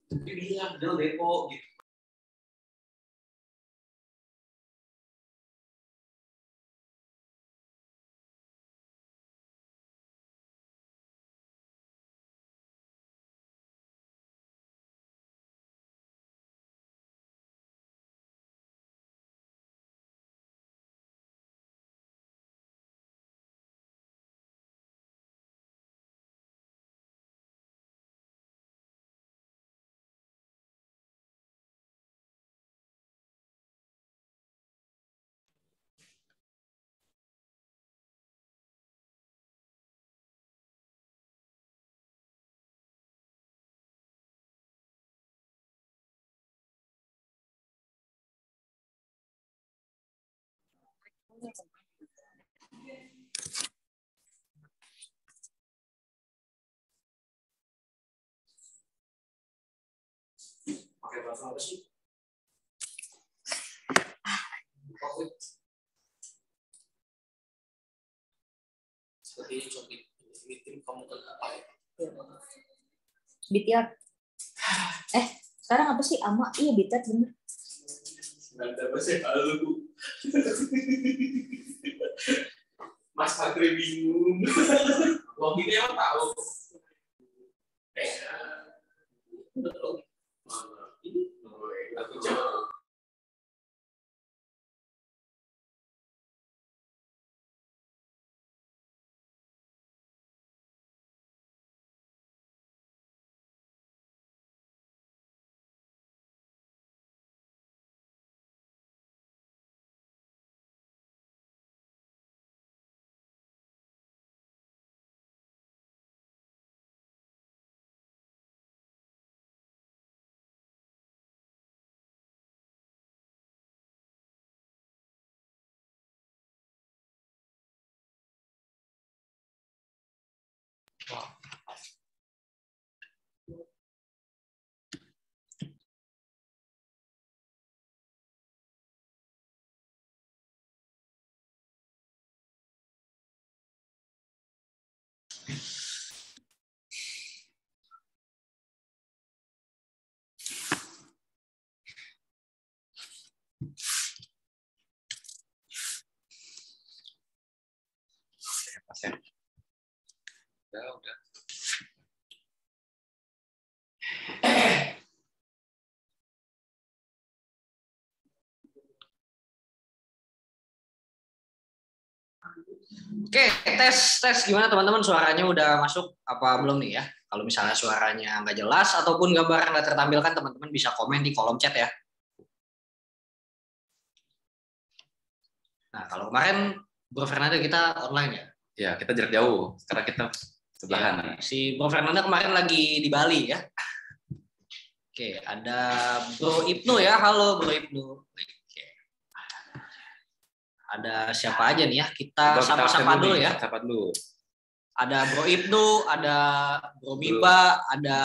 Dia bilang dia depo gitu. Pakai bahasa apa sih? Seperti ini coba bikin kamu apa ya? BTR. Sekarang apa sih ama? Iya BTR bener. Nggak bahasa halu. Mas Patri bingung. Wong ini emang tahu. Betul. Aku jauh. Pasien. Udah. Oke, tes gimana teman-teman, suaranya udah masuk apa belum nih ya? Kalau misalnya suaranya nggak jelas ataupun gambar nggak tertampilkan, teman-teman bisa komen di kolom chat ya. Nah, kalau kemarin Bro Fernando kita online ya? Ya, kita jarak jauh. Sekarang kita sebelahan. Ya, si Bro Fernando kemarin lagi di Bali ya. Oke, ada Bro Ibnu ya. Halo Bro Ibnu. Oke. Ada siapa aja nih ya? Kita sapa-sapa dulu ya. Sapa dulu. Ada Bro Ibnu, ada Bro Miba, ada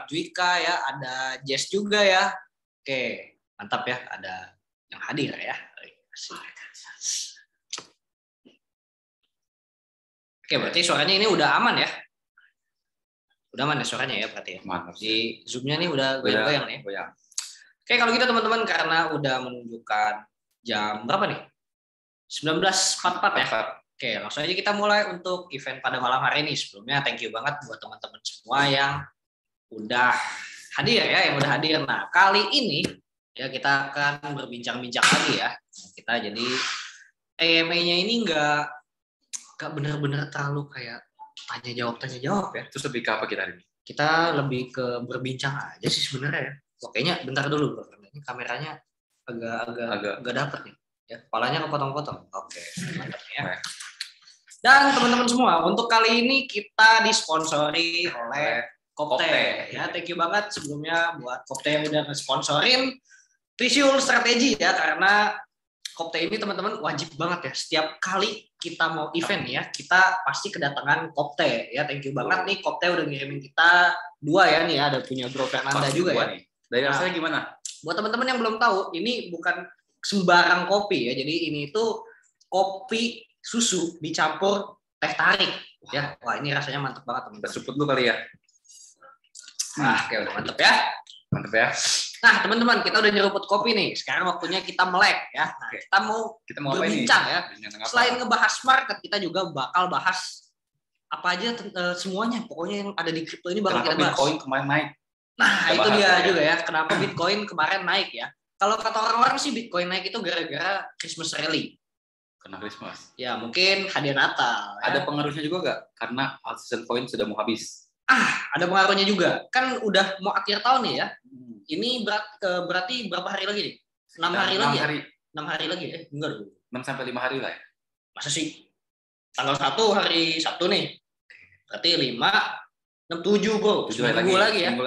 Juika ya, ada Jess juga ya. Oke, mantap ya, ada yang hadir ya. Oke, berarti suaranya ini udah aman ya? Udah aman ya suaranya ya berarti ya? Mantap. Di Zoom-nya nih udah goyang-goyang nih. Goyang. Oke, kalau gitu teman-teman, karena udah menunjukkan jam berapa nih? 19.44 ya? Oke, langsung aja kita mulai untuk event pada malam hari ini. Sebelumnya thank you banget buat teman-teman semua yang udah hadir ya, yang udah hadir. Nah, kali ini ya kita akan berbincang-bincang lagi ya. Kita jadi AMA-nya ini nggak benar-benar terlalu kayak tanya jawab ya. Terus lebih ke apa kita hari ini? Kita lebih ke berbincang aja sih sebenarnya ya. Kayaknya bentar dulu Bro. Ini kameranya agak dapet nih. Ya, kepalanya kepotong-potong. Oke, mantap ya. Dan teman-teman semua, untuk kali ini kita disponsori oleh Kopte. Ya, thank you banget sebelumnya buat Kopte yang udah nge-sponsorin Visual Strategy ya, karena Kopte ini teman-teman wajib banget ya. Setiap kali kita mau event ya, kita pasti kedatangan Kopte ya. Thank you banget nih, Kopte udah ngirimin kita 2 ya nih, ada punya Bro Fernanda juga ya. Nih. Dari rasanya gimana? Buat teman-teman yang belum tahu, ini bukan sembarang kopi ya. Jadi ini itu kopi susu dicampur teh tarik ya. Wah, ini rasanya mantep banget teman-teman. Kita sebut dulu kali ya. Nah, oke, udah mantep ya. Mantap ya. Nah, teman-teman, kita udah nyeruput kopi nih. Sekarang waktunya kita melek ya. Nah, kita mau apa ini? berbincang ya. Selain ngebahas market, kita juga bakal bahas apa aja semuanya. Pokoknya yang ada di kripto ini bakal kita bahas. Bitcoin kemarin naik. Nah, itu dia juga ya. Kenapa Bitcoin kemarin naik ya? Kalau kata orang-orang sih Bitcoin naik itu gara-gara Christmas rally. Karena Christmas. Ya, mungkin hadiah Natal. Ada pengaruhnya juga nggak? Karena altcoin coin sudah mau habis. Ada pengaruhnya juga. Kan udah mau akhir tahun nih ya. Ini berarti berapa hari lagi nih? 6 hari lagi ya? 6 hari lagi ya? Enggak dulu. 6 sampai 5 hari lah ya. Masa sih? Tanggal 1 hari Sabtu nih. Berarti 5, 6, 7 bro. Seminggu lagi ya.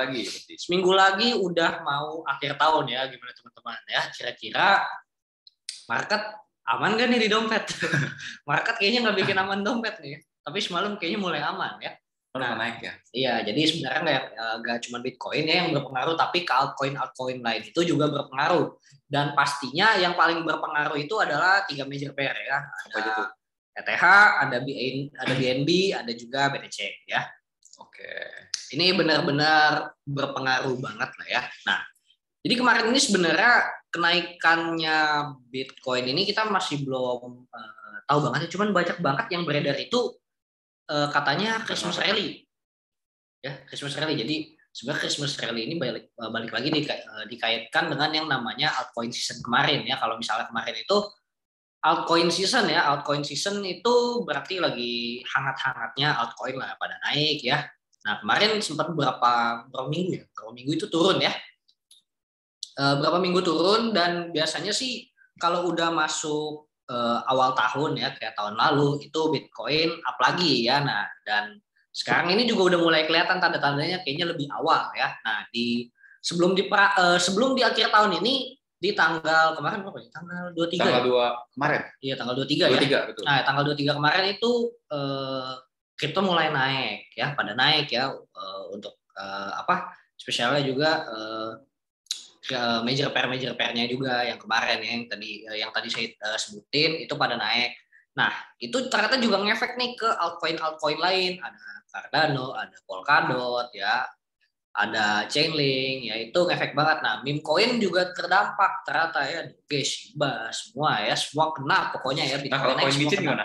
Seminggu lagi udah mau akhir tahun ya. Gimana teman-teman ya? Kira-kira market aman gak nih di dompet? Market kayaknya nggak bikin aman dompet nih. Tapi semalam kayaknya mulai aman ya. Naik ya. Iya, jadi sebenarnya nggak cuma Bitcoin ya yang berpengaruh, tapi ke altcoin lain itu juga berpengaruh. Dan pastinya yang paling berpengaruh itu adalah 3 major pair ya. Ada ETH, ada BNB, ada juga BTC ya. Oke. Ini benar-benar berpengaruh banget lah ya. Nah, jadi kemarin ini sebenarnya kenaikannya Bitcoin ini kita masih belum tahu banget. Cuman banyak banget yang beredar itu katanya Christmas rally. Ya, Christmas rally. Jadi sebenarnya Christmas rally ini balik lagi dikaitkan dengan yang namanya altcoin season kemarin ya. Kalau misalnya kemarin itu altcoin season ya, altcoin season itu berarti lagi hangat-hangatnya altcoin lah pada naik ya. Nah, kemarin sempat berapa minggu ya? Berapa minggu itu turun ya. Berapa minggu turun dan biasanya sih kalau udah masuk awal tahun ya kayak tahun lalu itu Bitcoin up lagi ya. Nah, dan sekarang ini juga udah mulai kelihatan tanda-tandanya kayaknya lebih awal ya. Nah, sebelum di akhir tahun ini di tanggal kemarin berapa ya? Tanggal 23. Tanggal 2 kemarin. Iya, tanggal 23 ya. Betul. Nah, tanggal 23 kemarin itu kripto mulai naik ya, pada naik ya untuk spesialnya juga major pairnya juga yang kemarin ya, yang tadi saya sebutin itu pada naik. Nah, itu ternyata juga ngefek nih ke altcoin lain. Ada Cardano, ada Polkadot ya, ada Chainlink ya, itu ngefek banget. Nah, meme coin juga terdampak ternyata ya, Doge, Shiba, semua kena pokoknya ya. Nah, kalau koin micin gimana?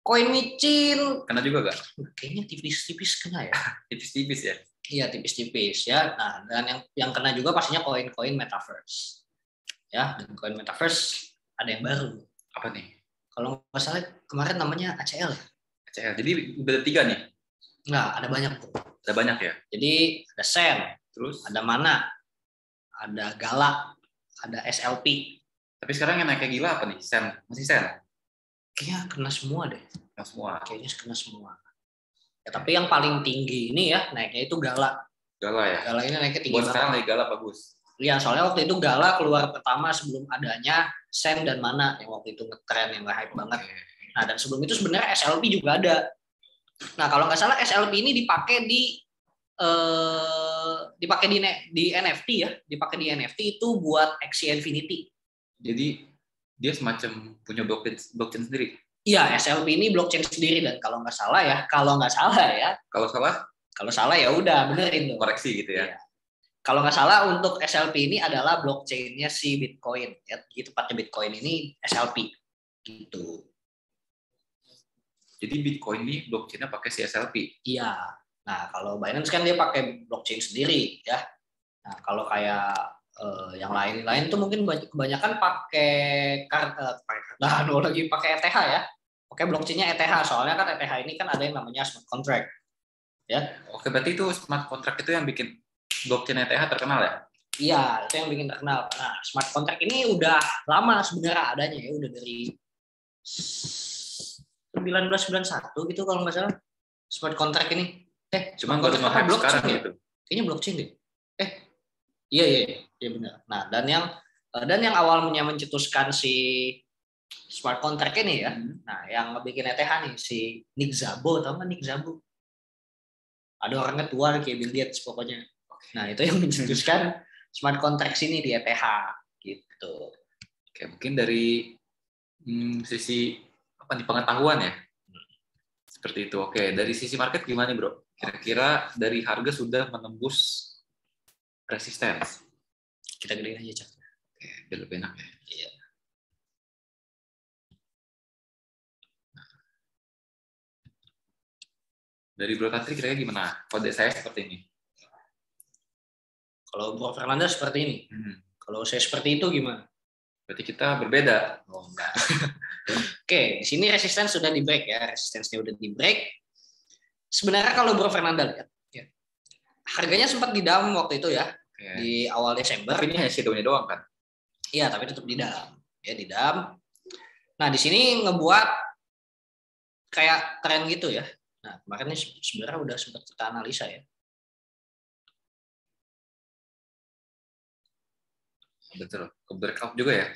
Koin micin kena juga gak? Kayaknya tipis-tipis kena ya. Tipis-tipis ya. Iya, tipis-tipis ya. Nah, dan yang kena juga pastinya koin-koin metaverse. Ya, dan koin metaverse ada yang baru. Apa nih? Kalau nggak salah kemarin namanya ACL. ACL. Jadi udah 3 nih? Nggak, ada banyak. Ada banyak ya? Jadi ada SEN, terus ada Mana, ada Gala, ada SLP. Tapi sekarang yang naik kayak gila apa nih? SEN? Masih SEN? Kayaknya kena semua deh. Kena semua? Kayaknya kena semua. Ya, tapi yang paling tinggi ini ya naiknya itu Gala. Gala ya? Gala ini naiknya tinggi banget. Sekarang lagi Gala bagus. Iya, soalnya waktu itu Gala keluar pertama sebelum adanya Sen dan Mana yang waktu itu ngetren, yang hype banget. Nah, dan sebelum itu sebenarnya SLP juga ada. Nah, kalau nggak salah SLP ini dipakai di NFT ya, dipakai di NFT itu buat Axie Infinity. Jadi dia semacam punya blockchain sendiri. Iya, SLP ini blockchain sendiri dan kalau salah ya, kalau salah ya udah benerin dong. Koreksi gitu ya. Iya. Kalau nggak salah untuk SLP ini adalah blockchain-nya si Bitcoin. Ya, tepatnya Bitcoin ini SLP gitu. Jadi Bitcoin ini blockchain-nya pakai si SLP. Iya. Nah, kalau Binance kan dia pakai blockchain sendiri ya. Nah, kalau kayak yang lain-lain tuh mungkin kebanyakan pakai Cardano lagi pakai ETH ya. Pakai blockchain-nya ETH. Soalnya kan ETH ini kan ada yang namanya smart contract. Ya. Oke, berarti itu smart contract itu yang bikin blockchain ETH terkenal ya? Iya, itu yang bikin terkenal. Nah, smart contract ini udah lama sebenarnya adanya ya, udah dari 1991 gitu kalau nggak salah. Smart contract ini. Cuma baru nge-hype sekarang ya? gitu. Kayaknya blockchain deh. Iya benar. Nah, dan yang awalnya mencetuskan si smart contract ini ya. Nah, yang ngebikin ETH nih si Nick Szabo, tau nggak Nick Szabo? Ada orangnya tua kayak Bill Gates pokoknya. Nah, itu yang mencetuskan smart contract ini di ETH gitu. Oke, mungkin dari sisi pengetahuan ya. Seperti itu. Oke, dari sisi market gimana, Bro? Kira-kira dari harga sudah menembus resistance. Kita gedein aja chat. Oke, biar lebih enak ya. Iya. Dari Bro Tantri kira-kira gimana? Kode saya seperti ini. Kalau Bro Fernanda seperti ini. Kalau saya seperti itu gimana? Berarti kita berbeda. Oh enggak. Oke, di sini resistance sudah di break ya. Resistance-nya udah di break. Sebenarnya kalau Bro Fernanda lihat, ya, harganya sempat di dalam waktu itu ya. Oke. Di awal Desember. Tapi ini hanya shadow-nya doang kan? Iya, tapi tetap di dalam. Ya, di dalam. Nah, di sini ngebuat kayak tren gitu ya. Nah, kemarin ini sebenarnya udah sempat kita analisa ya. Betul. Ke breakout juga ya?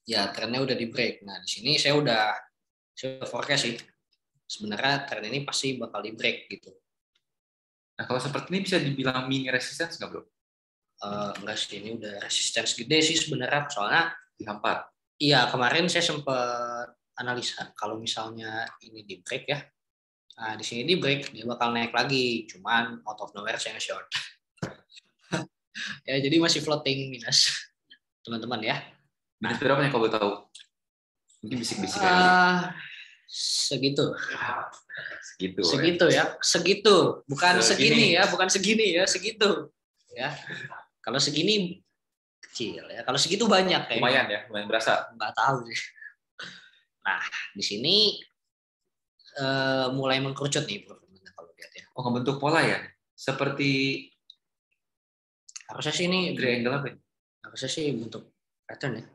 Ya, trennya udah di break. Nah, di sini saya udah forecast sih. Sebenarnya tren ini pasti bakal di break gitu. Nah, kalau seperti ini bisa dibilang mini resistance nggak, Bro? Enggak sih, ini udah resistance gede sih sebenarnya. Soalnya dihampat. Iya, kemarin saya sempat analisa kalau misalnya ini di break ya. Nah, di sini di break dia bakal naik lagi, cuman out of nowhere saya nge-short. Ya, jadi masih floating minus. Teman-teman ya. Minus berapa nih kalau boleh tahu? Mungkin bisik-bisik aja. Segitu. Segitu ya. Segitu, bukan segini ya, bukan segini ya, segitu. Ya. Kalau segini kecil ya. Kalau segitu banyak ya. Lumayan ya, lumayan berasa. Nggak tahu sih. Nah, di sini mulai mengkerucut nih, Bro. Kalau lihat ya. Oh, bentuk pola ya? Seperti harusnya sih ini triangle apa? Harusnya sih bentuk pattern ya.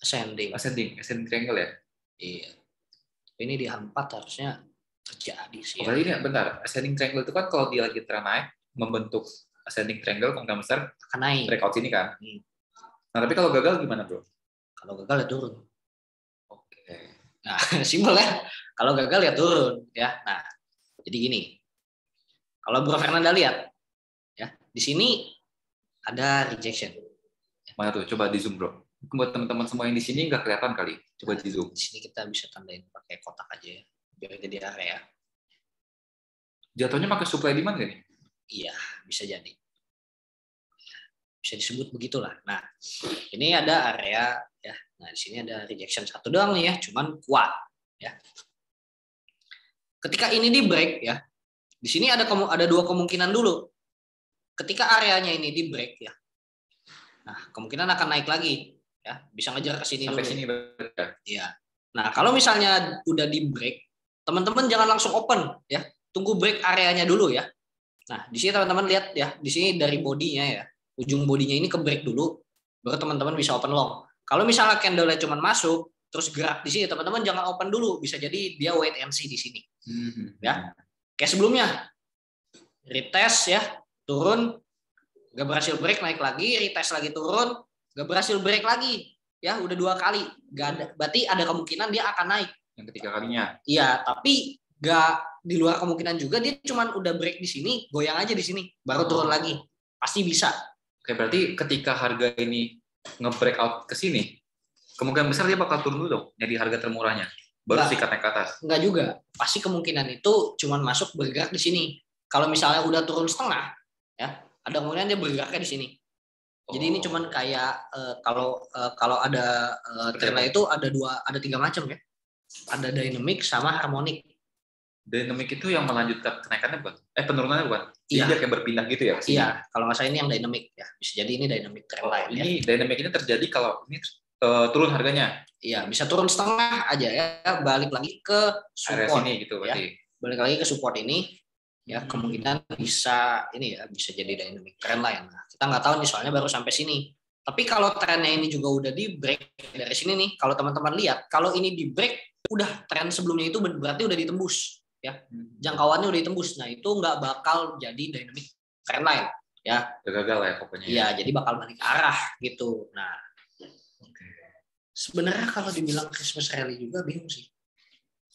Ascending triangle ya? Iya. Ini di H4 harusnya terjadi sih. Oh, berarti ini bentar. Ascending triangle itu kan kalau dia lagi tren naik, membentuk ascending triangle kemungkinan besar akan naik. Breakout sini kan. Nah, tapi kalau gagal gimana, Bro? Kalau gagal ya turun. Oke. Nah, simpel ya. Kalau gagal ya turun ya. Nah, jadi gini. Kalau Bro Fernanda lihat ya, di sini ada rejection. Mana tuh? Coba di zoom, Bro. Buat teman-teman semua yang di sini nggak kelihatan kali. Coba di zoom. Di sini kita bisa tandain pakai kotak aja ya, biar jadi area. Jatuhnya pakai supply demand nggak nih? Iya, bisa jadi. Bisa disebut begitulah. Nah, ini ada area ya. Nah, di sini ada rejection satu doang nih ya, cuman kuat ya. Ketika ini di break ya, di sini ada dua kemungkinan dulu. Ketika areanya ini di break ya, nah kemungkinan akan naik lagi ya, bisa ngejar ke sini sampai dulu. Sini ya. Nah, kalau misalnya udah di break, teman-teman jangan langsung open ya, tunggu break areanya dulu ya. Nah, di sini teman-teman lihat ya, di sini dari bodinya ya, ujung bodinya ini ke break dulu, baru teman-teman bisa open long. Kalau misalnya candle-nya cuma masuk, terus gerak di sini, teman-teman jangan open dulu, bisa jadi dia wait and see di sini. Ya, kayak sebelumnya, retest ya, turun, nggak berhasil break, naik lagi, retest lagi turun, nggak berhasil break lagi, ya udah 2 kali, nggak ada, berarti ada kemungkinan dia akan naik. Yang ketiga kalinya. Iya, tapi nggak di luar kemungkinan juga dia cuma udah break di sini, goyang aja di sini, baru turun lagi, pasti bisa. Oke, berarti ketika harga ini nge-breakout ke sini, kemungkinan besar dia bakal turun dulu dong, jadi harga termurahnya. Baru sikat naik ke atas. Enggak juga. Pasti kemungkinan itu cuma masuk bergerak di sini. Kalau misalnya udah turun setengah, ya, ada kemungkinan dia bergeraknya di sini. Jadi ini cuma kayak kalau ada trendnya itu ada 3 macam ya. Ada dynamic sama harmonic. Dynamic itu yang melanjutkan kenaikannya bukan? Penurunannya bukan? Iya. Dia kayak berpindah gitu ya? Iya, kalau nggak salah ini yang dynamic ya. Bisa jadi ini dynamic trend line ya. Ini dynamic ini terjadi kalau ini turun harganya. Iya, bisa turun setengah aja ya, balik lagi ke support sini gitu ya. berarti. Balik lagi ke support ini ya, kemungkinan bisa ini ya, bisa jadi dynamic trend line. Nah, kita nggak tahu nih soalnya baru sampai sini. Tapi kalau trennya ini juga udah di break dari sini nih, kalau teman-teman lihat, kalau ini di break udah tren sebelumnya itu berarti udah ditembus ya. Jangkauannya udah ditembus. Nah, itu nggak bakal jadi dynamic trend line ya. Gagal ya pokoknya. Iya, jadi bakal balik arah gitu. Nah, sebenarnya kalau dibilang Christmas rally juga bingung sih.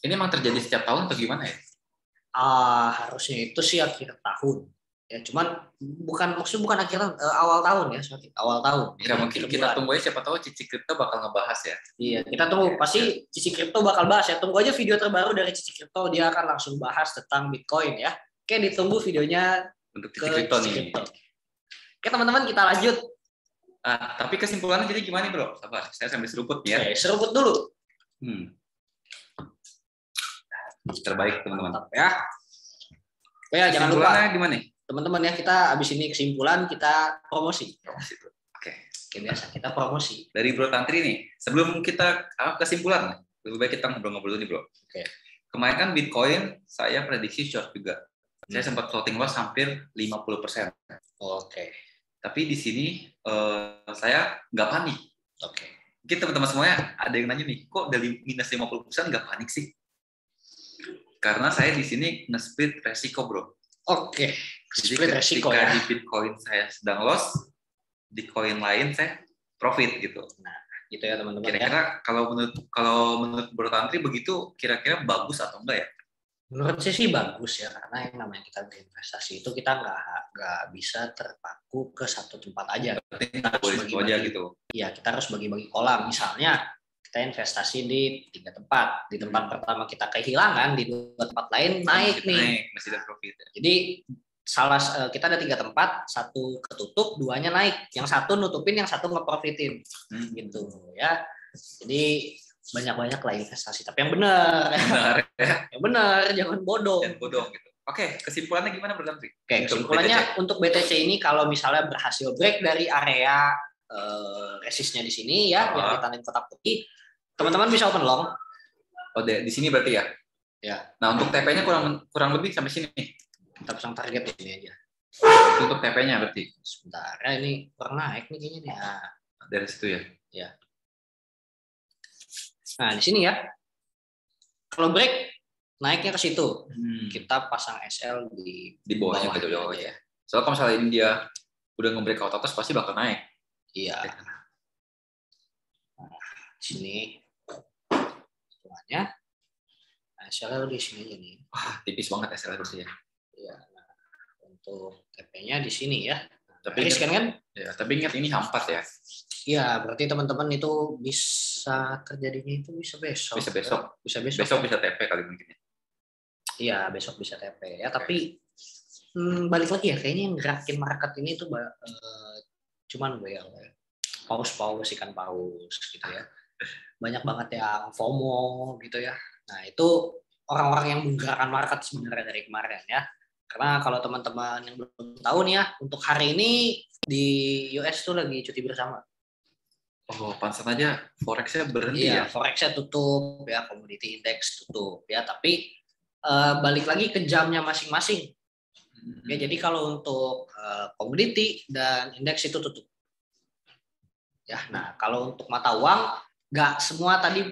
Ini emang terjadi setiap tahun atau gimana ya? Harusnya itu sih akhir tahun. Ya, cuman maksudnya bukan akhir tahun, awal tahun ya, awal tahun. Ya, mungkin kita tunggu aja, siapa tahu Cici Kripto bakal ngebahas ya. Iya, kita tunggu, pasti Cici Kripto bakal bahas ya. Tunggu aja video terbaru dari Cici Kripto, dia akan langsung bahas tentang Bitcoin ya. Oke, ditunggu videonya untuk ke titik kripto nih. Oke teman-teman, kita lanjut. Tapi kesimpulannya jadi gimana bro? Sabar, saya sambil seruput ya. Oke, seruput dulu. Terbaik teman-teman. Mantap ya. Oh ya, jangan lupa. Gimana? Teman-teman ya, kita abis ini kesimpulan kita promosi. Oke, biasa kita promosi. Dari Bro Tantri nih, sebelum kita kesimpulan, lebih baik kita ngobrol-ngobrol dulu nih bro. Oke. Kemarin kan Bitcoin saya prediksi short juga. Saya sempat floating loss hampir 50%. Oke. Tapi di sini saya nggak panik. Oke. Mungkin teman-teman semuanya ada yang nanya nih, kok dari minus 50% nggak panik sih? Karena saya di sini nge-split resiko bro. Oke. Jadi ketika di Bitcoin saya sedang loss, di koin lain saya profit gitu. Nah, gitu ya teman-teman. Kira-kira kalau menurut Bro Tantri begitu kira-kira bagus atau enggak ya? Menurut saya sih bagus ya, karena yang namanya kita berinvestasi itu kita nggak bisa terpaku ke satu tempat aja. Kita harus bagi-bagi gitu. Iya, kita harus bagi-bagi kolam. Misalnya kita investasi di 3 tempat. Di tempat pertama kita kehilangan, di 2 tempat lain naik nih. Masih ada profit. Jadi kita ada 3 tempat, 1 ketutup, 2-nya naik, yang 1 nutupin, yang 1 ngeprofitin, gitu ya. Jadi banyak-banyak lah investasi, tapi yang benar ya. Yang benar, jangan bodoh. Gitu. Oke, kesimpulannya gimana Bro Tantri? Oke, kesimpulannya untuk BTC ini kalau misalnya berhasil break dari area resistnya di sini ya, yang ditandai kotak putih, teman-teman bisa open long. Oh, di sini berarti ya? Ya. Nah, untuk TP-nya kurang lebih sampai sini nih. Kita pasang target di sini aja. Untuk TP-nya berarti? Sebentar, ya ini kurang naik nih kayaknya nih. Nah, dari situ ya? Ya. Nah, di sini ya. Kalau break, naiknya ke situ. Kita pasang SL di bawahnya gitu ya. Soalnya kalau misalnya ini dia udah nge-break out atas, pasti bakal naik. Iya. Nah, di sini. Semuanya. SL di sini aja nih. Wah, tipis banget SL harusnya. Iya, nah, untuk TP-nya di sini ya. Tapi riskan kan? Ya, tapi ingat ini H4 ya. Iya, berarti teman-teman itu bisa terjadinya itu bisa besok. Bisa besok. Besok bisa TP kali mungkin. Iya, besok bisa TP ya. Tapi balik lagi ya, kayaknya yang gerakin market ini tuh cuman paus ikan paus gitu ya. Banyak banget yang FOMO gitu ya. Nah, itu orang-orang yang menggerakkan market sebenarnya dari kemarin ya. Karena kalau teman-teman yang belum tahu nih ya, untuk hari ini di US tuh lagi cuti bersama. Oh, pantesan aja forex-nya berhenti ya? Forex-nya tutup ya, commodity index tutup ya. Tapi balik lagi ke jamnya masing-masing. Ya, jadi kalau untuk commodity dan indeks itu tutup. Ya, nah kalau untuk mata uang nggak semua tadi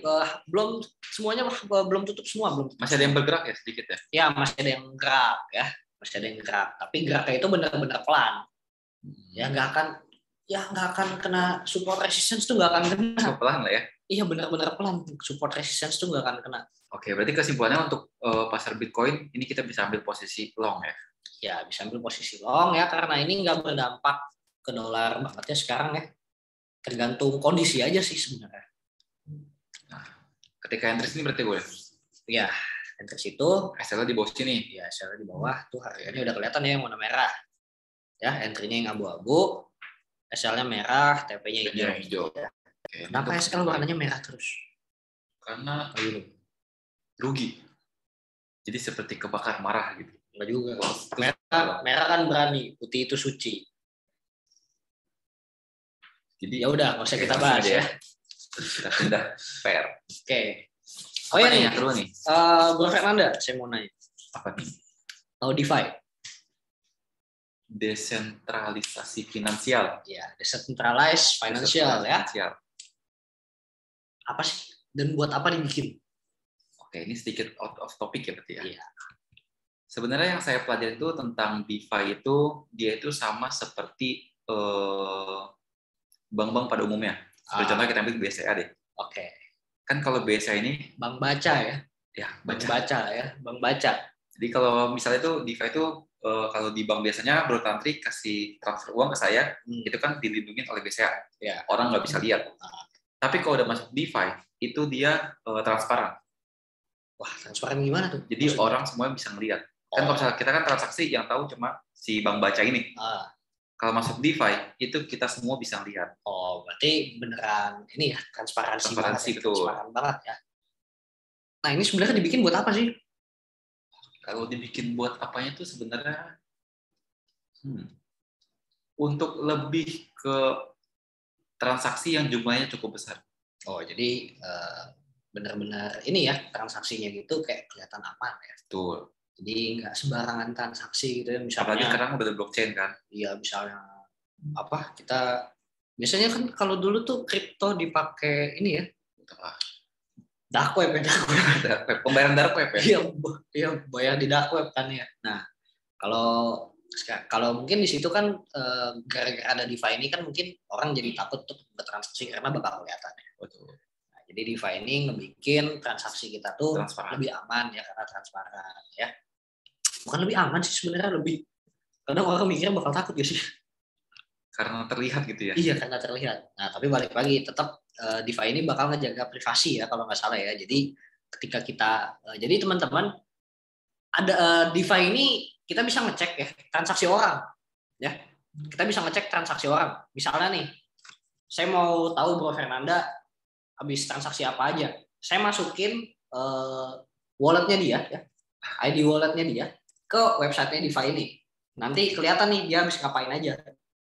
belum semuanya belum tutup semua belum. Masih ada yang bergerak ya sedikit ya? Ya, masih ada yang gerak ya. Masih ada yang gerak, tapi geraknya itu benar-benar pelan. Ya nggak akan kena support resistance tuh nggak akan kena. So, pelan lah ya? Iya benar-benar pelan, support resistance tuh nggak akan kena. Oke, berarti kesimpulannya untuk pasar Bitcoin ini kita bisa ambil posisi long ya? Ya bisa ambil posisi long ya, karena ini nggak berdampak ke dolar banget ya sekarang ya. Tergantung kondisi aja sih sebenarnya. Nah, ketika entry ini berarti boleh? Ya. Entry itu SL di bawah sini. Ya, SL di bawah tuh harganya udah kelihatan ya yang warna merah. Ya, entry-nya yang abu-abu, SL-nya merah, TP-nya hijau. Ya. Oke, kenapa SL warnanya merah terus? Karena rugi. Jadi seperti kebakar marah gitu. Enggak juga. Merah kan berani, putih itu suci. Jadi ya udah, nggak usah kita bahas ya. Kita sudah fair. Oke. Oh ya nih, terus nih. Bro Fernanda, saya mau nanya. Apa nih? Tahu DeFi? Desentralisasi finansial. Ya, decentralized financial ya. Apa sih? Dan buat apa dibikin? Oke, ini sedikit out of topic ya berarti ya. Iya. Sebenarnya yang saya pelajari itu tentang DeFi itu dia itu sama seperti bank-bank pada umumnya. Seperti contohnya kita ambil BCA deh. Oke. Kan kalau BCA ini bank baca ya. Ya, bank baca ya, bank baca. Jadi kalau misalnya itu DeFi itu kalau di bank biasanya Bro Tantri kasih transfer uang ke saya, itu kan dilindungi oleh BCA. Ya. Orang nggak bisa lihat. Tapi kalau udah masuk DeFi, itu dia transparan. Wah, transparan gimana tuh? Jadi orang semua bisa ngelihat. Kan kalau misalnya kita kan transaksi yang tahu cuma si bank baca ini. Kalau masuk DeFi itu kita semua bisa lihat. Oh, berarti beneran ini ya transparansi banget ya, transparan banget ya. Nah, ini sebenarnya dibikin buat apa sih? Kalau dibikin buat apanya itu sebenarnya untuk lebih ke transaksi yang jumlahnya cukup besar. Oh, jadi benar-benar ini ya transaksinya gitu kayak kelihatan aman ya. Betul. Jadi nggak sembarangan transaksi gitu ya. Misalnya, apalagi sekarang udah ada blockchain kan. Iya, misalnya apa kita biasanya kan kalau dulu tuh kripto dipakai ini ya. Dark web ya, pembayaran dark web ya. Iya, bayar di dark web kan ya. Nah, kalau mungkin di situ kan gara-gara ada DeFi ini kan mungkin orang jadi takut untuk bertransaksi karena bakal kelihatan ya. Betul. Nah, jadi DeFi ini ngebikin transaksi kita tuh lebih aman ya karena transparan ya. Bukan lebih aman sih sebenarnya, lebih kadang orang mikirnya bakal takut ya sih. Karena terlihat gitu ya. Iya, karena terlihat. Nah, tapi balik lagi tetap DeFi ini bakal ngejaga privasi ya kalau nggak salah ya. Jadi ketika kita jadi teman-teman ada DeFi ini kita bisa ngecek ya transaksi orang ya. Kita bisa ngecek transaksi orang. Misalnya nih, saya mau tahu Bro Fernanda habis transaksi apa aja. Saya masukin walletnya dia ya. ID walletnya dia ke websitenya DeFi ini. Nanti kelihatan nih dia habis ngapain aja.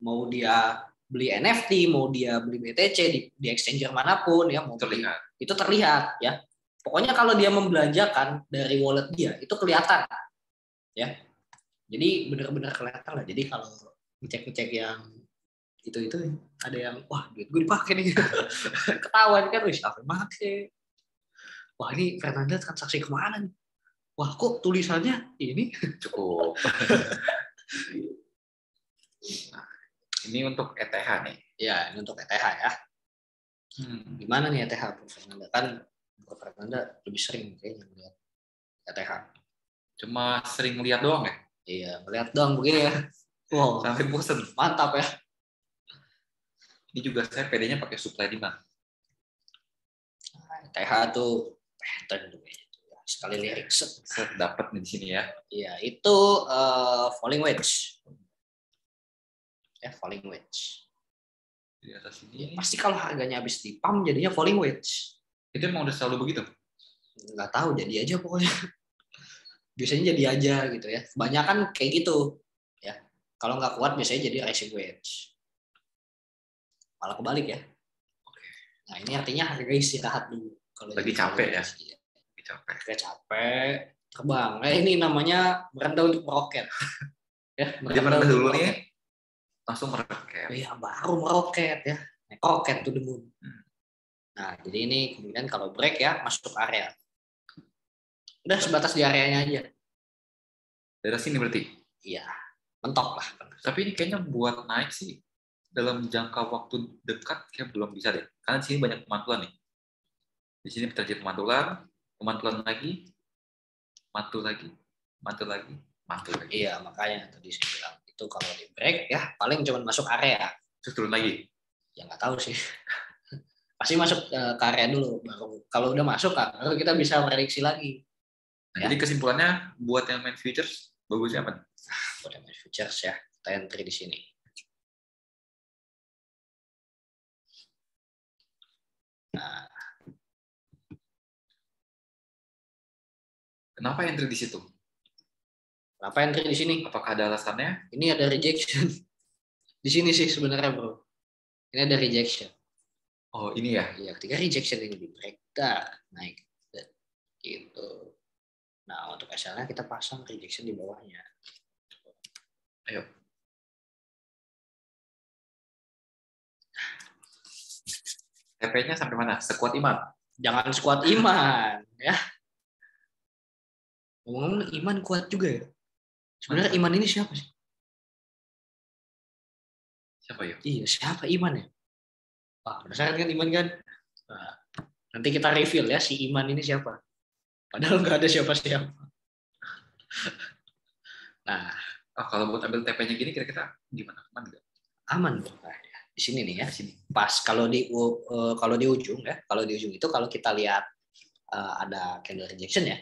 Mau dia beli NFT, mau dia beli BTC di exchanger manapun ya, mau beli, itu terlihat ya. Pokoknya kalau dia membelanjakan dari wallet dia itu kelihatan ya. Jadi benar-benar kelihatan lah. Jadi kalau ngecek yang itu ada yang wah duit gue dipakai nih, ketahuan kan, wih apa pakai. Wah ini Fernanda transaksi kemana nih? Wah kok tulisannya ini cukup. Nah, ini untuk ETH nih. Ya, ini untuk ETH ya. Gimana nih ETH, Bro Fernanda? Kan Bro Fernanda lebih sering kayaknya melihat ETH. Cuma sering lihat doang ya? Iya, melihat doang begini ya. Wow, sampai bosen. Mantap ya. Ini juga saya PD-nya pakai supply demand. ETH tuh pattern tuh kayaknya. Sekali lirik set dapat di sini ya. Iya, itu falling wedge. Ya, falling wedge. Di atas ini. Ya, pasti kalau harganya habis di pump jadinya falling wedge. Itu emang udah selalu begitu? Nggak tahu, jadi aja pokoknya. Biasanya jadi aja gitu ya. Kebanyakan kayak gitu. Ya. Kalau nggak kuat biasanya jadi rising wedge. Malah kebalik ya. Nah, ini artinya harga istirahat dulu. Kalau lagi capek ya. Capek, terbang. Ini namanya merendah untuk meroket. Ya, merendah dulu nih, langsung meroket. Iya, baru meroket ya. Roket tuh the moon. Nah, jadi ini kemudian kalau break ya masuk area. Udah sebatas di areanya aja. Daerah sini berarti? Iya, mentok lah. Tapi ini kayaknya buat naik sih dalam jangka waktu dekat kayak belum bisa deh. Karena di sini banyak pemantulan nih. Di sini terjadi pemantulan lagi, mantul lagi. Iya, makanya tadi saya bilang itu kalau di break ya paling cuma masuk area. Terus turun lagi? Ya nggak tahu sih. Pasti masuk ke area dulu. Baru kalau udah masuk baru kita bisa prediksi lagi. Nah, ya. Jadi kesimpulannya buat yang main futures bagusnya apa? Buat yang main futures ya, kita entry di sini. Nah, kenapa entry di situ? Kenapa entry di sini? Apakah ada alasannya? Ini ada rejection. Di sini sih sebenarnya, Bro. Ini ada rejection. Oh, ini ya? Iya, ketika rejection ini di break, naik. Gitu. Nah, untuk SL-nya kita pasang rejection di bawahnya. Ayo. TP-nya sampai mana? Sekuat iman? Jangan sekuat iman, ya. Ngomong-ngomong iman kuat juga ya. Sebenarnya iman ini siapa sih? Siapa ya? Iya, siapa iman ya? Wah, penasaran kan iman kan? Nah, nanti kita reveal ya si iman ini siapa. Padahal nggak ada siapa-siapa. Nah, kalau buat ambil TP-nya gini kira-kira gimana? Aman nggak? Aman dong. Nah, di sini nih ya. Sini. Pas kalau di ujung ya, kalau di ujung itu kalau kita lihat ada candle rejection ya,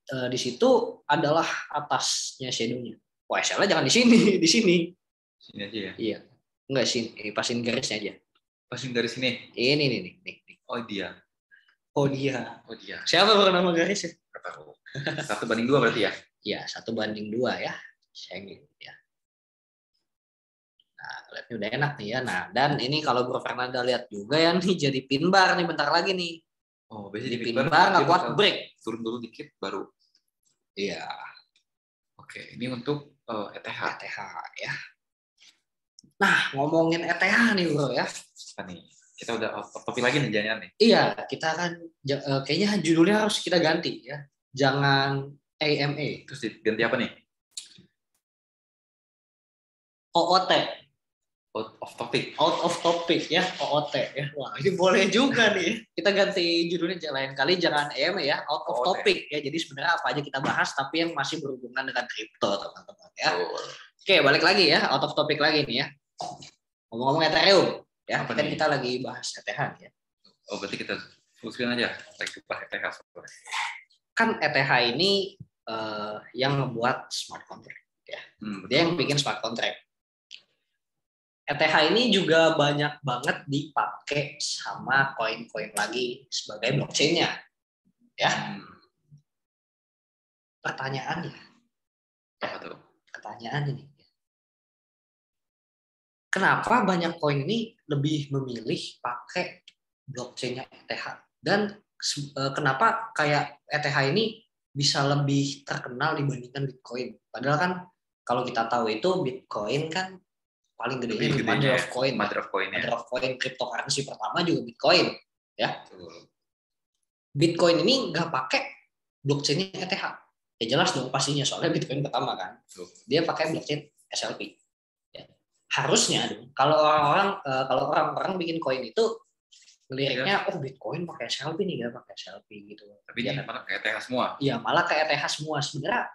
Di situ adalah atasnya shadow-nya. Wah, SL-nya jangan di sini, di sini. Sini aja ya. Iya. Enggak sini, pasin garisnya aja. Pasin garis ini. Ini nih. Oh dia. Oh dia. Oh dia. Siapa bernama garisnya? Nggak tahu. 1:2 berarti ya? Iya, 1:2 ya. Saya gitu ya. Nah, lihat ini udah enak nih ya. Nah, dan ini kalau Bro Fernanda lihat juga ya nih jadi pin bar nih bentar lagi nih. Oh, biasanya di pin bar nggak kuat break. Turun dulu dikit baru. Iya. Oke, ini untuk ETH. ETH ya. Nah, ngomongin ETH nih Bro ya. Apa nih? Kita udah topik lagi nih jangan nih. Iya, kita kan kayaknya judulnya harus kita ganti ya. Jangan AMA. Terus ganti apa nih? OOT. Out of topic. Out of topic ya, OOT ya. Wah, ini boleh juga nih. Kita ganti judulnya lain kali jangan AMA ya, out of topic ya. Jadi sebenarnya apa aja kita bahas tapi yang masih berhubungan dengan kripto teman-teman ya. Oke, balik lagi ya, out of topic lagi nih ya. Ngomong-ngomong Ethereum ya, kan kita lagi bahas ETH ya. Oh, berarti kita full screen aja, lagi bahas ETH. Kan ETH ini yang membuat smart contract ya. Dia yang bikin smart contract. ETH ini juga banyak banget dipakai sama koin-koin lagi sebagai blockchain-nya. Ya. Pertanyaannya. Pertanyaan ini. Kenapa banyak koin ini lebih memilih pakai blockchain-nya ETH? Dan kenapa kayak ETH ini bisa lebih terkenal dibandingkan Bitcoin? Padahal kan kalau kita tahu itu Bitcoin kan paling gedenya mother of coin, cryptocurrency pertama juga Bitcoin, ya. Bitcoin ini nggak pakai blockchain-nya ETH, ya jelas dong pastinya soalnya Bitcoin pertama kan, dia pakai blockchain SLP. Ya. Harusnya dong, kalau orang-orang bikin koin itu liriknya, oh Bitcoin pakai SLP nih, nggak pakai SLP gitu. Tapi dia malah ke ETH semua. Iya, malah ke ETH semua. Sebenarnya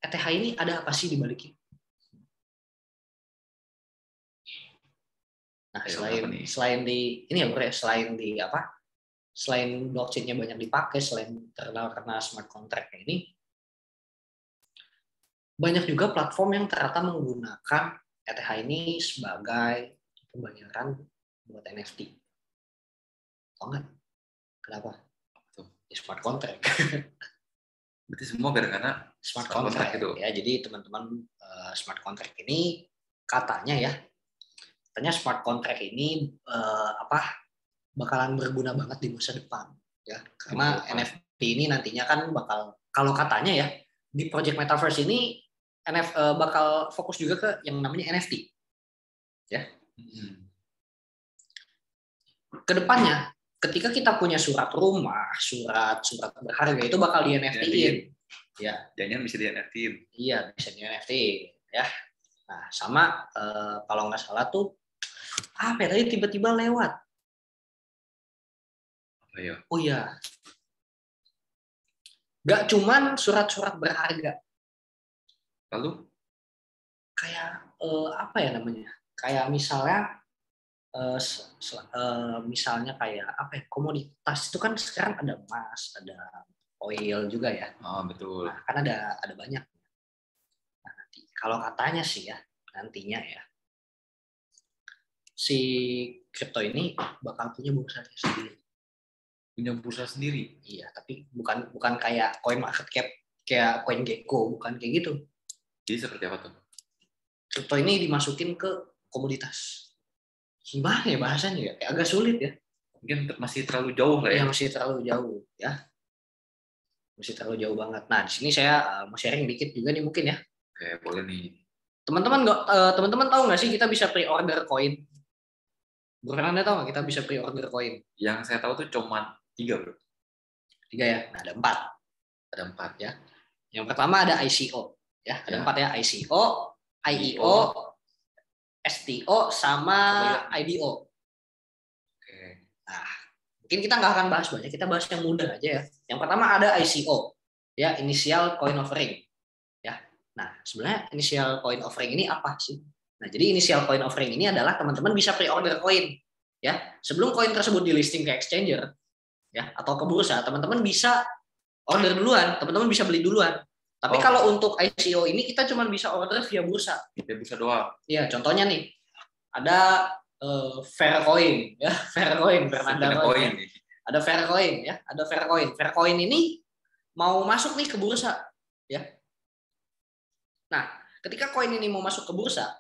ETH ini ada apa sih dibaliknya? Nah, selain blockchain-nya banyak dipakai, selain terkenal karena smart contract ini, banyak juga platform yang ternyata menggunakan ETH ini sebagai pembayaran buat NFT. Tahu nggak? Kenapa? Ya, smart contract. Berarti semua gara-gara smart contract itu. Ya, jadi teman-teman smart contract ini katanya smart contract ini bakalan berguna banget di masa depan ya, karena NFT ini nantinya kan bakal, kalau katanya ya di project metaverse ini bakal fokus juga ke yang namanya NFT ya. Kedepannya ketika kita punya surat rumah, surat berharga itu bakal di NFT-in ya. Jangan bisa di NFT-in. Iya, bisa di NFT-in ya. Nah, sama kalau nggak salah tuh apa ya, tadi tiba-tiba lewat. Oh iya. Gak cuman surat-surat berharga. Lalu? Kayak apa ya namanya? Kayak misalnya kayak apa ya, komoditas itu kan sekarang ada emas, ada oil juga ya. Oh, betul. Nah, kan ada banyak. Nah, nanti kalau katanya sih ya, nantinya ya, si kripto ini bakal punya bursa sendiri. Punya bursa sendiri? Iya, tapi bukan kayak coin market cap, kayak CoinGecko, bukan kayak gitu. Jadi seperti apa tuh? Kripto ini dimasukin ke komoditas. Gimana ya bahasanya ya? Kayak agak sulit ya. Mungkin masih terlalu jauh lah ya. Iya, masih terlalu jauh ya. Masih terlalu jauh banget. Nah, di sini saya mau sharing dikit juga nih mungkin ya. Oke, boleh nih. Teman-teman tahu nggak sih kita bisa pre-order koin? Bro Fernanda tahu nggak kita bisa pre-order koin? Yang saya tahu tuh cuma 3, bro. 3 ya? Nah, ada 4. Ada 4 ya. Yang pertama ada ICO. Ya, ada 4 ya. ICO, IEO, STO, sama IDO. Oke. Nah, mungkin kita nggak akan bahas banyak. Kita bahas yang mudah aja ya. Yang pertama ada ICO. Ya, Initial Coin Offering. Ya. Nah, sebenarnya Initial Coin Offering ini apa sih? Nah, jadi initial coin offering ini adalah teman-teman bisa pre-order koin ya. Sebelum koin tersebut di listing ke exchanger ya atau ke bursa, teman-teman bisa order duluan, teman-teman bisa beli duluan. Tapi kalau untuk ICO ini kita cuma bisa order via bursa. Via bursa doang. Iya, contohnya nih ada Faircoin ya, Faircoin Bernada Coin. Ada Faircoin ya, ada Faircoin. Faircoin ini mau masuk nih ke bursa ya. Nah, ketika koin ini mau masuk ke bursa,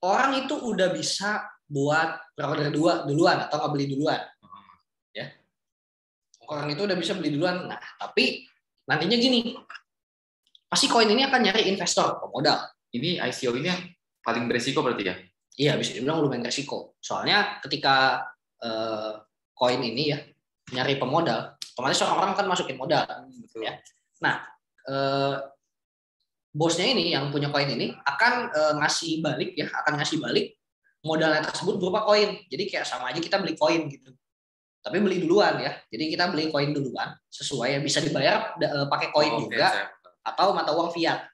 orang itu udah bisa buat order duluan atau nggak beli duluan ya. Orang itu udah bisa beli duluan. Nah, tapi nantinya gini, pasti koin ini akan nyari investor, pemodal. Ini ICO ini yang paling beresiko berarti ya? Iya, bisa dibilang lumayan resiko. Soalnya ketika koin ini ya nyari pemodal, otomatis orang-orang kan masukin modal. Betul. Ya. Nah, bosnya ini yang punya koin ini akan ngasih balik modalnya tersebut berupa koin. Jadi kayak sama aja kita beli koin gitu. Tapi beli duluan ya. Jadi kita beli koin duluan sesuai ya, bisa dibayar pakai koin juga atau mata uang fiat.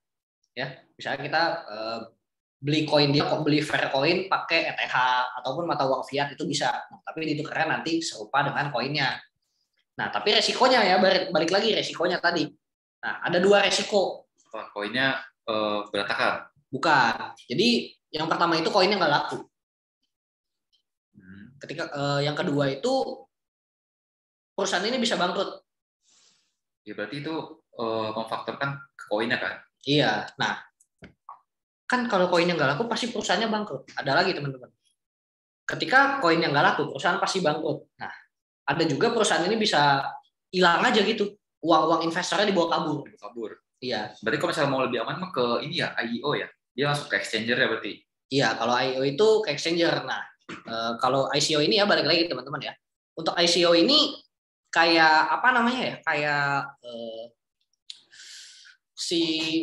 Ya, misalnya kita beli koin dia beli Faircoin pakai ETH ataupun mata uang fiat itu bisa. Nah, tapi ditukarkan nanti serupa dengan koinnya. Nah, tapi resikonya ya balik lagi resikonya tadi. Nah, ada 2 resiko. Koinnya berantakan? Bukan. Jadi yang pertama itu koinnya nggak laku. Ketika yang kedua itu perusahaan ini bisa bangkrut. Ya berarti itu memfaktorkan ke koinnya kan? Iya. Nah, kan kalau koinnya nggak laku pasti perusahaannya bangkrut. Ada lagi teman-teman. Ketika koinnya nggak laku, perusahaan pasti bangkrut. Nah, ada juga perusahaan ini bisa hilang aja gitu. Uang-uang investornya dibawa kabur. Iya. Berarti kalau misalnya mau lebih aman mah ke ini ya, IEO ya? Dia langsung ke exchanger ya berarti? Iya, kalau IEO itu ke exchanger. Nah, kalau ICO ini ya balik lagi teman-teman ya. Untuk ICO ini kayak apa namanya ya? Kayak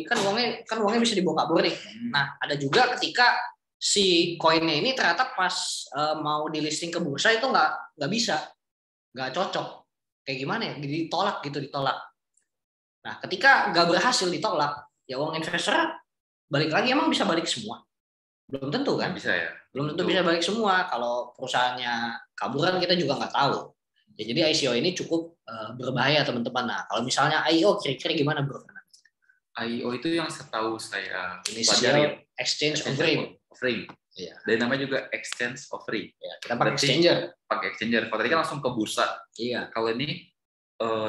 kan uangnya bisa dibawa kabur nih. Nah, ada juga ketika si koinnya ini ternyata pas mau di listing ke bursa itu nggak bisa, nggak cocok. Kayak gimana ya? Ditolak. Nah, ketika nggak berhasil ditolak, ya uang investor balik lagi, emang bisa balik semua? Belum tentu kan? Bisa ya. Belum tentu bisa balik semua. Kalau perusahaannya kaburan kita juga nggak tahu. Ya, jadi ICO ini cukup berbahaya teman-teman. Nah, kalau misalnya IEO kira-kira gimana bro? IEO itu yang setahu saya Initial Exchange Offering. Iya. Dan namanya juga Exchange Offering. Ya, kita pakai exchanger. Pakai exchanger. Kalau tadi kan langsung ke bursa. Iya. Kalau ini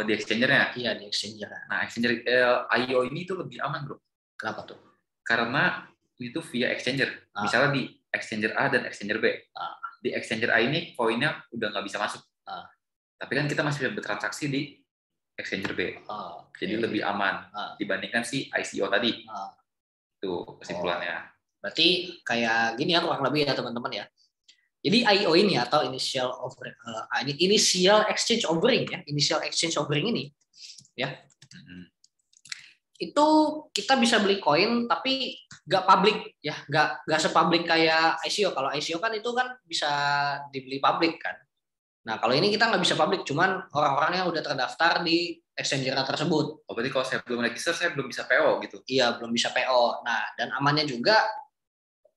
di exchangernya. Iya, di exchanger. Nah, exchanger IEO ini tuh lebih aman bro. Kenapa tuh? Karena itu via exchanger. Misalnya di exchanger A dan exchanger B. Di exchanger A ini koinnya udah nggak bisa masuk. Tapi kan kita masih bisa bertransaksi di exchanger B. Jadi lebih aman dibandingkan si ICO tadi. Itu kesimpulannya. Berarti kayak gini ya kurang lebih ya teman-teman ya. Jadi IEO ini atau initial exchange offering ya, initial exchange offering ini ya. Itu kita bisa beli koin tapi nggak publik ya, nggak sepublik kayak ICO. Kalau ICO kan itu kan bisa dibeli publik kan. Nah, kalau ini kita nggak bisa publik, cuman orang-orang yang udah terdaftar di exchanger tersebut. Oh, berarti kalau saya belum register, saya belum bisa PO gitu? Iya, belum bisa PO. Nah, dan amannya juga,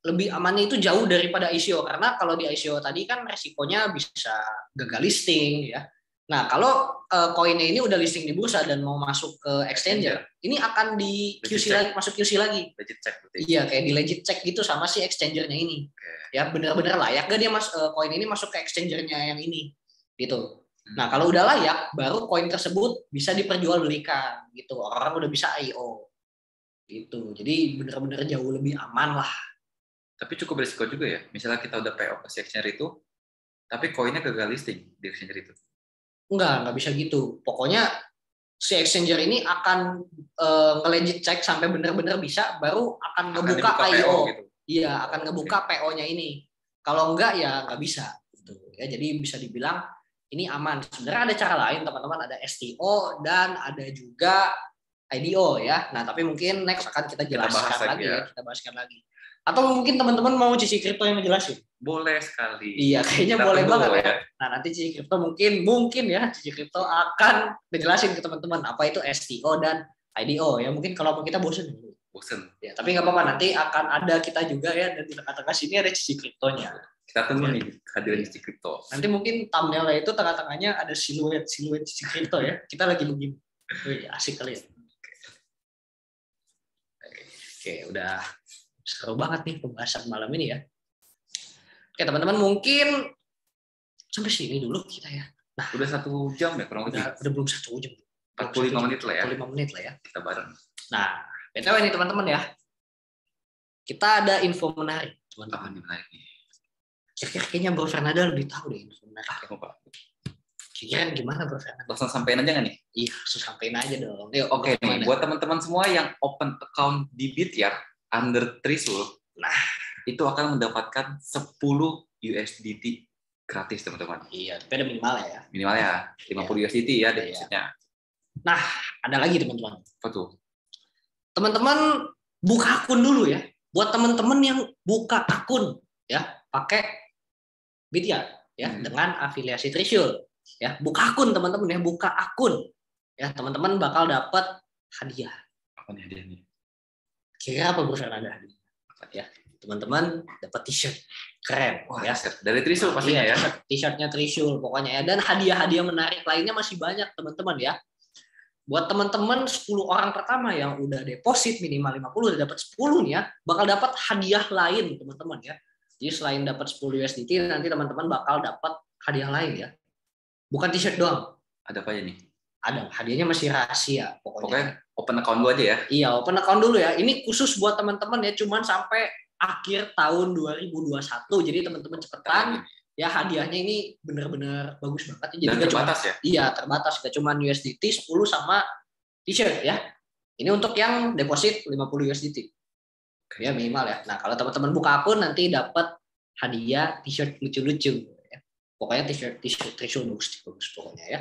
lebih amannya itu jauh daripada ICO. Karena kalau di ICO tadi kan resikonya bisa gagal listing ya. Nah, kalau koinnya ini udah listing di bursa dan mau masuk ke exchanger, ini akan di QC lagi, masuk QC lagi. Legit check berarti. Iya, kayak di legit check gitu sama si exchangernya ini. Ya, benar-benar layak gak dia koin ini masuk ke exchangernya yang ini gitu. Nah, kalau udah layak, baru koin tersebut bisa diperjualbelikan gitu. Orang udah bisa IO gitu. Jadi benar-benar jauh lebih aman lah. Tapi cukup berisiko juga ya. Misalnya kita udah PO ke exchanger itu, tapi koinnya gagal listing di exchanger itu. Nggak bisa gitu. Pokoknya si exchanger ini akan nge-legit check sampai benar-benar bisa, baru akan ngebuka IO. Gitu. Iya, akan ngebuka PO-nya ini. Kalau enggak ya nggak bisa. Gitu. Ya, jadi bisa dibilang ini aman. Sebenarnya ada cara lain teman-teman, ada STO dan ada juga IDO ya. Nah, tapi mungkin next akan kita jelaskan lagi ya. Kita bahaskan lagi. Atau mungkin teman-teman mau Cici Crypto yang ngejelasin? Boleh sekali. Iya, kayaknya boleh banget ya. Nah, nanti Cici Crypto mungkin ya, Cici Crypto akan ngejelasin ke teman-teman apa itu STO dan IDO ya. Mungkin kalau kita bosen. Bosen. Ya, tapi nggak apa-apa, nanti akan ada kita juga ya, dan di tengah-tengah sini ada Cici Cryptonya. Kita tunggu nih kehadiran Cici Crypto. Nanti mungkin thumbnail-nya itu tengah-tengahnya ada siluet Cici Crypto ya. Kita lagi begini. Wih, asik kali ya. Oke, udah seru banget nih pembahasan malam ini ya. Oke teman-teman, mungkin sampai sini dulu kita ya. Nah, udah 1 jam ya kurang lebih. Udah belum 1 jam. 45 menit lah ya. 45 menit lah ya. Kita bareng. Nah, BTW nih teman-teman ya. Kita ada info menarik, teman-teman. Apa nih menarik nih? Kayaknya Bro Fernanda lebih tahu deh info menarik. Kira-kira gimana Bro Fernanda? Langsung sampein aja nggak nih? Iya, langsung sampein aja dong. Yuk, Oke nih, buat teman-teman semua yang open account di Bityar under Trisul, nah itu akan mendapatkan 10 USDT gratis teman-teman. Iya, tapi ada minimal ya. Minimal ya, 50 USDT ya depositnya. Nah, ada lagi teman-teman. Apa tuh? Teman-teman buka akun dulu ya. Buat teman-teman yang buka akun ya, pakai Bityar ya dengan afiliasi Trisul ya. Buka akun teman-teman ya, buka akun. Ya, teman-teman bakal dapat hadiah. Apa nih hadiahnya? Kira apa Bro Fernanda hadiah? Ya, teman-teman dapat t-shirt keren. Wah, ya. Dari Trisul pastinya ya. T-shirtnya Trisul pokoknya ya. Dan hadiah-hadiah menarik lainnya masih banyak teman-teman ya. Buat teman-teman 10 orang pertama yang udah deposit minimal 50 udah dapat 10 nih ya, bakal dapat hadiah lain teman-teman ya. Jadi selain dapat 10 USDT nanti teman-teman bakal dapat hadiah lain ya. Bukan t-shirt doang. Ada apa ya nih? Ada, hadiahnya masih rahasia pokoknya. Open account dulu aja ya. Iya, open account dulu ya. Ini khusus buat teman-teman ya, cuman sampai akhir tahun 2021. Jadi teman-teman cepetan. Ya hadiahnya ini benar-benar bagus banget. Jadi dan terbatas ya? Iya, terbatas. Gak cuma USDT 10 sama t-shirt ya. Ini untuk yang deposit 50 USDT. Ya minimal ya. Nah, kalau teman-teman buka akun nanti dapat hadiah t-shirt lucu-lucu. Ya. Pokoknya t-shirt Trisul bagus pokoknya ya.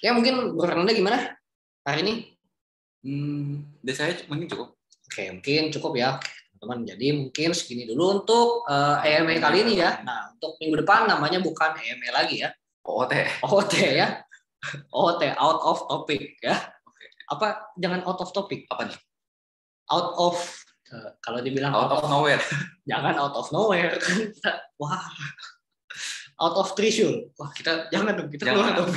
Ya mungkin Bro Fernanda gimana hari ini? Dari saya mungkin cukup. Oke, mungkin cukup ya teman-teman. Jadi mungkin segini dulu untuk EME kali ini ya. Nah, untuk minggu depan namanya bukan EME lagi ya. OOT ya. OOT, out of topic ya. Apa jangan out of topic? Apa nih? Out of kalau dibilang out of nowhere. Jangan out of nowhere. Wah. Out of Trisul. Wah, kita jangan dong, kita keluar dong.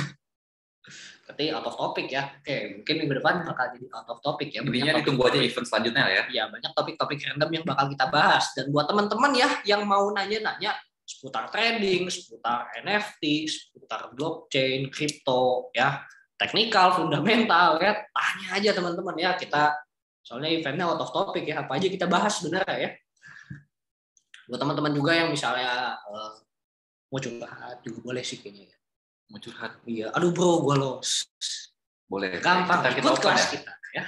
Berarti out of topic ya. Oke, mungkin minggu depan bakal jadi out of topic ya. Intinya ditunggu aja event selanjutnya ya. Iya, banyak topik-topik random yang bakal kita bahas. Dan buat teman-teman ya yang mau nanya-nanya seputar trading, seputar NFT, seputar blockchain, kripto ya, teknikal, fundamental ya, tanya aja teman-teman ya. Kita soalnya eventnya out of topic ya, apa aja kita bahas sebenarnya ya. Buat teman-teman juga yang misalnya mau curhat juga boleh sih kayaknya ya. Mau curhat? Iya, aduh bro, gue los. Boleh. Gampang, kita ikut kelas kita ya.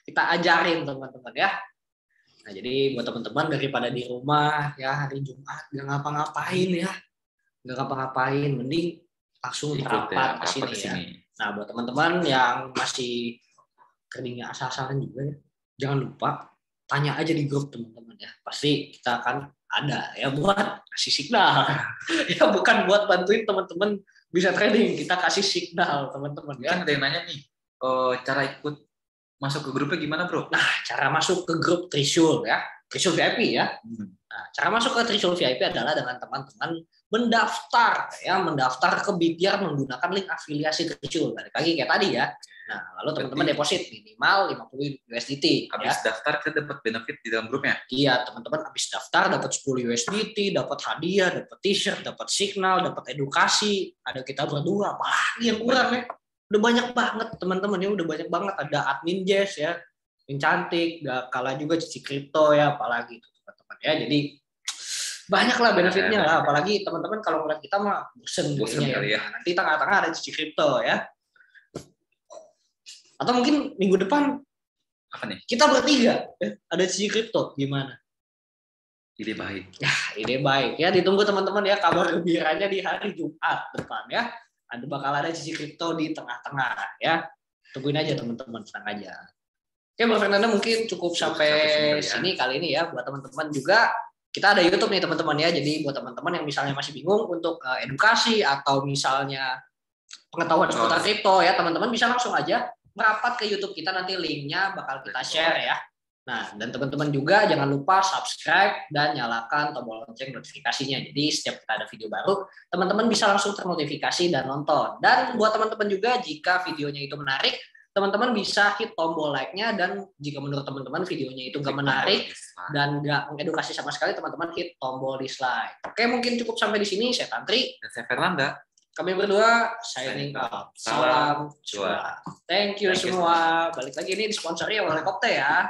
Kita ajarin teman-teman ya. Nah, jadi buat teman-teman daripada di rumah ya hari Jumat nggak ngapa-ngapain ya, nggak ngapa-ngapain, mending langsung rapat ke sini ya. Nah, buat teman-teman yang masih kerjanya asal-asalan juga ya, jangan lupa tanya aja di grup teman-teman ya. Pasti kita akan ada ya buat kasih signal. Ya bukan buat bantuin teman-teman bisa trading, kita kasih signal teman-teman ya. Kan ada yang nanya nih, cara ikut masuk ke grupnya gimana bro? Nah, cara masuk ke grup Trisul ya, Trisul VIP ya. Nah, cara masuk ke Trisul VIP adalah dengan teman-teman mendaftar ke Bityar menggunakan link afiliasi Trisul. Balik lagi kayak tadi ya. Nah, lalu teman-teman deposit minimal 50 USDT. Habis daftar kita dapat benefit di dalam grupnya? Iya, teman-teman habis daftar dapat 10 USDT, dapat hadiah, dapat t-shirt, dapat signal, dapat edukasi. Ada kita berdua, apalagi yang kurang ya. Udah banyak banget teman-teman ya, udah banyak banget. Ada admin Jess ya, yang cantik, gak kalah juga Cici Crypto ya, apalagi itu teman-teman ya. Jadi banyak lah benefitnya lah, apalagi teman-teman kalau ngeliat kita mah bosen ya. Nanti tengah-tengah ada Cici Crypto ya. Atau mungkin minggu depan apa nih? Kita bertiga ya, ada Cici Crypto gimana? Ide baik. Ya, ide baik ya. Ditunggu teman-teman ya kabar gembiranya di hari Jumat depan ya. Ada bakal ada Cici Crypto di tengah-tengah ya. Tungguin aja teman-teman, tenang aja. Oke, Bang Fernanda mungkin cukup sampai sini kali ini ya. Buat teman-teman juga kita ada YouTube nih teman-teman ya. Jadi buat teman-teman yang misalnya masih bingung untuk edukasi atau misalnya pengetahuan seputar kripto ya, teman-teman bisa langsung aja merapat ke YouTube kita, nanti linknya bakal kita share ya. Nah, dan teman-teman juga jangan lupa subscribe dan nyalakan tombol lonceng notifikasinya. Jadi setiap kita ada video baru, teman-teman bisa langsung ternotifikasi dan nonton. Dan buat teman-teman juga, jika videonya itu menarik, teman-teman bisa hit tombol like-nya, dan jika menurut teman-teman videonya itu nggak menarik dan nggak mengedukasi sama sekali, teman-teman hit tombol dislike. Oke, mungkin cukup sampai di sini. Saya Tantri. Dan saya Fernanda. Kami berdua signing out. Salam cuan. Thank you semua. Balik lagi, ini disponsori oleh Kopte ya.